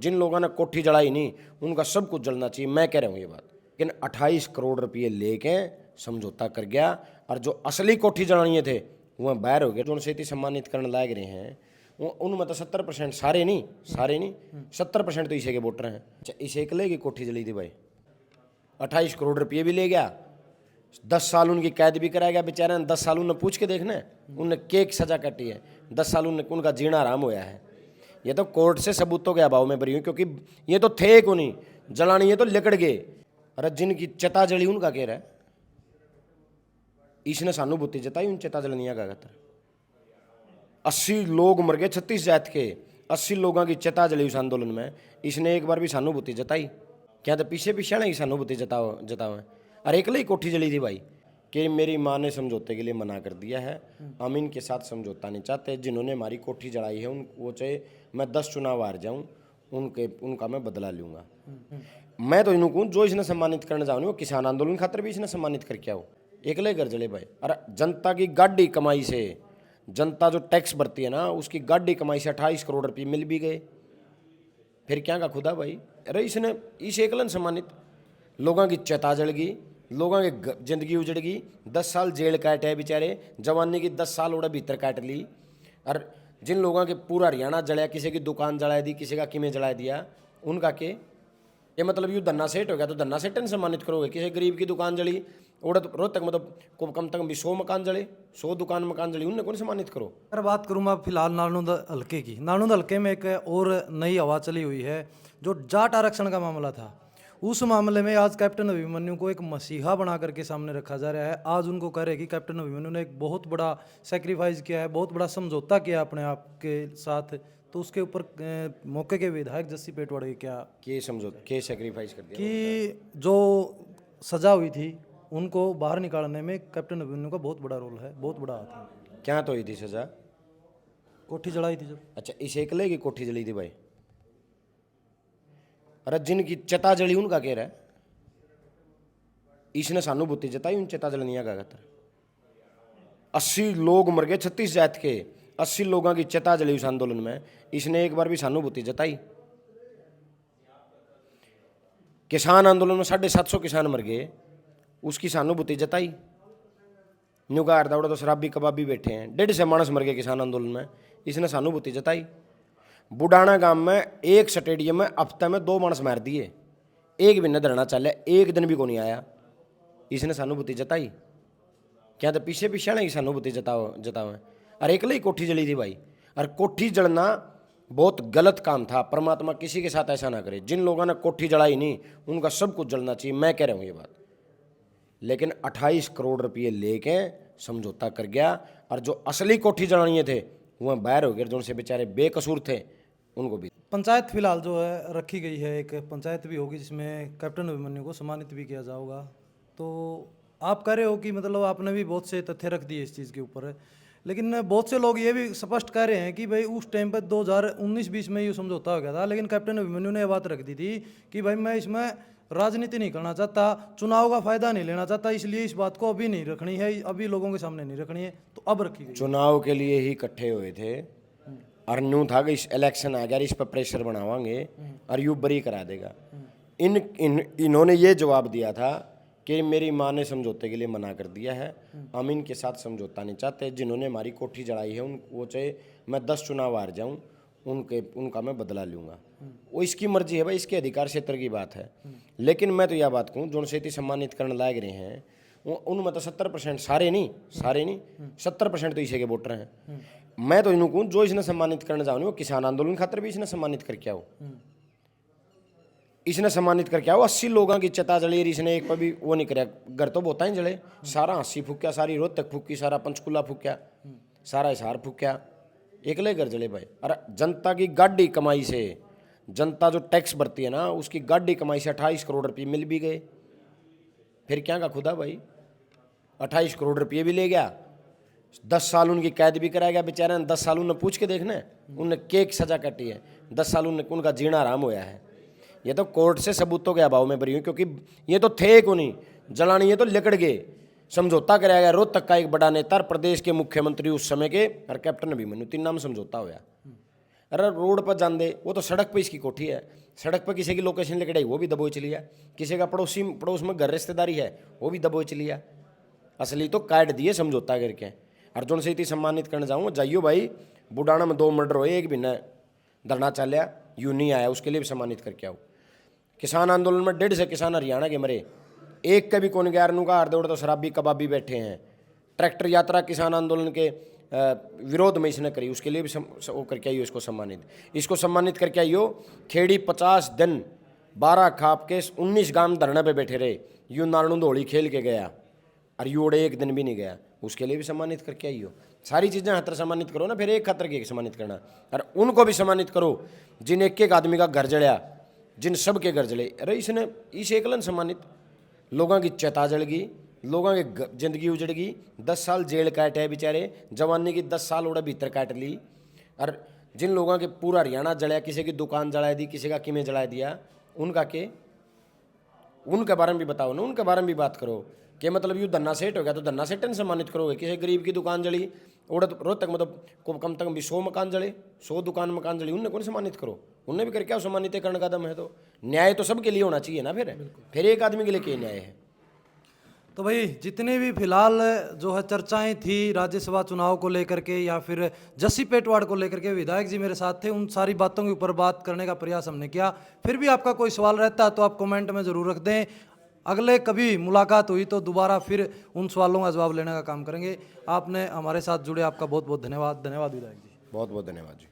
जिन लोगों ने कोठी जलाई नहीं उनका सब कुछ जलना चाहिए, मैं कह रहा हूँ ये बात। लेकिन 28 करोड़ रुपये लेके समझौता कर गया और जो असली कोठी जलानी थे वह बाहर हो गए। जो उनसे सम्मानित करने लाग रहे हैं उनमें तो 70% सारे नहीं 70% तो इसे के वोटर हैं। अच्छा, इसे अकेले की कोठी जली थी भाई, 28 करोड़ रुपये भी ले गया, 10 साल उनकी कैद भी कराया बेचारे ने। 10 साल उन्हें पूछ के देखना है उनने केक सजा कटी है, 10 साल उनका जीना आराम होया है। ये तो कोर्ट से सबूतों के अभाव में बरी हुई, क्योंकि ये तो थे को नहीं जलानी, ये तो लिकड़ गए। अरे जिनकी चिता जली उनका कह रहा है इसने सहानुभूति जताई उन चिता जलनिया का कहता 80 लोग मर गए 36 जात के, 80 लोगों की चिता जली उस आंदोलन में, इसने एक बार भी सहानुभूति जताई क्या? तो पीछे पीछे ना सहानुभूति जताओ। अरे एक ही कोठी जली थी भाई कि मेरी माँ ने समझौते के लिए मना कर दिया है, हम इनके साथ समझौता नहीं चाहते। जिन्होंने हमारी कोठी जलाई है उन वो चाहे मैं 10 चुनाव हार जाऊँ उनका मैं बदला लूँगा। मैं तो इन्हों जो इसने सम्मानित करने जाऊँ वो किसान आंदोलन खातर भी इसने सम्मानित करके आओ, एकले घर जले भाई। अरे जनता की गाड़ी कमाई से, जनता जो टैक्स भरती है ना उसकी गाड़ी कमाई से 28 करोड़ रुपये मिल भी गए, फिर क्या का खुदा भाई। अरे इसने इस एकलन सम्मानित, लोगों की चिता जल गई, लोगों की जिंदगी उजड़ गई, 10 साल जेल काटे है बेचारे, जवानी की 10 साल उड़ा भीतर काट ली। और जिन लोगों के पूरा हरियाणा जलाया, किसी की दुकान जला दी, किसी का किमें जला दिया, उनका के ये मतलब यू धन्ना सेठ हो गया तो धन्ना सेठ ने सम्मानित करोगे। किसी गरीब की दुकान जली उड़ा तो रोज तक मतलब को कम तक भी 100 मकान जले, 100 दुकान मकान जली, उन्हें कौन सम्मानित करो। अगर बात करूँ मैं फिलहाल नालंदा हल्के की, नालंदा हल्के में एक और नई हवा चली हुई है जो जाट आरक्षण का मामला था। उस मामले में आज कैप्टन अभिमन्यु को एक मसीहा बना करके सामने रखा जा रहा है। आज उनको कह रहे हैं कि कैप्टन अभिमन्यु ने एक बहुत बड़ा सेक्रीफाइस किया है, बहुत बड़ा समझौता किया अपने आप के साथ। तो उसके ऊपर मौके के विधायक जस्सी पेटवाड़े क्या समझौता के सेक्रीफाइस कर दिया कि जो सजा हुई थी उनको बाहर निकालने में कैप्टन अभिमन्यु का बहुत बड़ा रोल है, बहुत बड़ा हाथ है। क्या तो हुई थी सजा? कोठी जलाई थी जब। अच्छा, इस एकले की कोठी जली थी भाई। अरे जिनकी चिता जली उनका कह रहा है इसने सहानुभूति जताई उन चिता जलनिया का कहता 80 लोग मर गए 36 जात के, 80 लोगों की चिता जली उस आंदोलन में, इसने एक बार भी सहानुभूति जताई। किसान आंदोलन में 750 किसान मर गए, उसकी सहानुभूति जताई। न्यूगार दावड़ा तो शराबी कबाबी बैठे हैं, 150 मानस मर गए किसान आंदोलन में, इसने सहानुभूति जताई। बुडाना गांव में एक स्टेडियम में हफ्ते में 2 मानस मार दिए, एक भी न धरना चले, एक दिन भी को नहीं आया, इसने सहानुभूति जताई क्या? तो पीछे पीछे ना सहानुभूति जताओ। अरे एक ही कोठी जली थी भाई। और कोठी जलना बहुत गलत काम था, परमात्मा किसी के साथ ऐसा ना करे। जिन लोगों ने कोठी जलाई नहीं उनका सब कुछ जलना चाहिए, मैं कह रहा हूँ ये बात। लेकिन 28 करोड़ रुपये लेके समझौता कर गया और जो असली कोठी जलानी थे वह बाहर हो गए, जो उनसे बेचारे बेकसूर थे उनको भी। पंचायत फिलहाल जो है रखी गई है, एक पंचायत भी होगी जिसमें कैप्टन अभिमन्यु को सम्मानित भी किया जाएगा। तो आप कह रहे हो कि मतलब आपने भी बहुत से तथ्य रख दिए इस चीज़ के ऊपर, लेकिन बहुत से लोग ये भी स्पष्ट कह रहे हैं कि भाई उस टाइम पर 2019-20 में ये समझौता हो गया था, लेकिन कैप्टन अभिमन्यु ने यह बात रख दी थी कि भाई मैं इसमें राजनीति नहीं करना चाहता, चुनाव का फायदा नहीं लेना चाहता, इसलिए इस बात को अभी नहीं रखनी है, अभी लोगों के सामने नहीं रखनी है, तो अब रखी गई। चुनाव के लिए ही इकट्ठे हुए थे और न्यू था कि इस इलेक्शन आ गया, इस पर प्रेशर बनावांगे और यू बरी करा देगा। इन्होंने ये जवाब दिया था कि मेरी माँ ने समझौते के लिए मना कर दिया है, हम इनके साथ समझौता नहीं चाहते। जिन्होंने हमारी कोठी जलाई है वो चाहे मैं 10 चुनाव हार जाऊँ उनका मैं बदला लूँगा। वो इसकी मर्जी है भाई, इसके अधिकार क्षेत्र की बात है। लेकिन मैं तो यह बात कहूँ जो उनसे सम्मानित करने लाग रहे हैं उनमें तो 70% सारे नहीं 70% तो इसे के वोटर हैं। मैं तो इन्हों कहूँ जो इसने सम्मानित करने जाऊँ वो किसान आंदोलन खातर भी इसने सम्मानित करके आओ, इसने सम्मानित करके आओ। 80 लोगों की चिता जली, इसने एक पर भी वो नहीं कराया। घर तो बहुत ही जले, सारा हंसी फूक्या, सारी रोहतक फूकी, सारा पंचकुला फूक्या, सारा हिसार फूक्या, एकले घर जले भाई। अरे जनता की गाड़ी कमाई से, जनता जो टैक्स भरती है ना उसकी गाड़ी कमाई से 28 करोड़ रुपये मिल भी गए, फिर क्या का खुदा भाई। 28 करोड़ रुपये भी ले गया, 10 साल उनकी कैद भी कराया बेचारे ने। 10 साल उन्हें पूछ के देखना है उनने केक सजा कटी है, 10 साल उनका जीना आराम होया है। ये तो कोर्ट से सबूतों के अभाव में बरी हुई, क्योंकि ये तो थे को नहीं जलानी, ये तो लिकड़ गए। समझौता कराया गया, रोहतक का एक बड़ा नेता, प्रदेश के मुख्यमंत्री उस समय के और कैप्टन अभिमन्यु, 3 नाम समझौता होया। अरे रोड पर जान दे, वो तो सड़क पे इसकी कोठी है, सड़क पर किसी की लोकेशन लेके आई वो भी दबोच लिया, किसी का पड़ोस में घर रिश्तेदारी है वो भी दबोच लिया। असली तो काट दिए समझौता करके। अर्जुन से इतनी सम्मानित करने जाऊँ, जाइयो भाई, बुडाना में 2 मर्डर हुए, एक भी न धरना चलिया, यूं नहीं आया, उसके लिए भी सम्मानित करके आओ। किसान आंदोलन में 150 किसान हरियाणा के मरे, एक कभी कौन गया का हार दौड़ तो शराबी कबाबी बैठे हैं। ट्रैक्टर यात्रा किसान आंदोलन के विरोध में इसने करी, उसके लिए भी वो करके आइयो, इसको सम्मानित करके आइयो। खेड़ी 50 दिन 12 खाप के 19 गांव धरने पे बैठे रहे, यूं नारणू धोली खेल के गया और यूड़े एक दिन भी नहीं गया, उसके लिए भी सम्मानित करके आइयो। सारी चीज़ें हतर सम्मानित करो ना, फिर एक खतर के सम्मानित करना, और उनको भी सम्मानित करो जिन एक आदमी का घर जड़िया, जिन सब के घर जले। अरे इसने इस एकलन सम्मानित, लोगों की चेता जल गई, लोगों की जिंदगी उजड़ गई, 10 साल जेल काटे है बेचारे, जवानी की 10 साल उड़ा भीतर काट ली। और जिन लोगों के पूरा हरियाणा जलाया, किसी की दुकान जला दी, किसी का किमें जला दिया, उनका के उनके बारे में भी बताओ ना, उनके बारे में भी बात करो कि मतलब यूँ धन्ना सेठ हो गया तो धन्ना सेठ ने सम्मानित करोगे। किसी गरीब की दुकान जली, उड़द रोहतक मतलब को कम तक भी 100 मकान जले, 100 दुकान मकान जली, उनने कौन सम्मानित करो, उनने भी करके आओ सम्मानित करने का दम है तो। न्याय तो सबके लिए होना चाहिए ना, फिर एक आदमी के लिए क्या न्याय है। तो भाई जितने भी फिलहाल जो है चर्चाएं थी राज्यसभा चुनाव को लेकर के या फिर जस्सी पेटवाड़ को लेकर के, विधायक जी मेरे साथ थे, उन सारी बातों के ऊपर बात करने का प्रयास हमने किया। फिर भी आपका कोई सवाल रहता है तो आप कमेंट में ज़रूर रख दें, अगले कभी मुलाकात हुई तो दोबारा फिर उन सवालों का जवाब लेने का काम करेंगे। आपने हमारे साथ जुड़े, आपका बहुत बहुत धन्यवाद। धन्यवाद विधायक जी, बहुत बहुत धन्यवाद जी।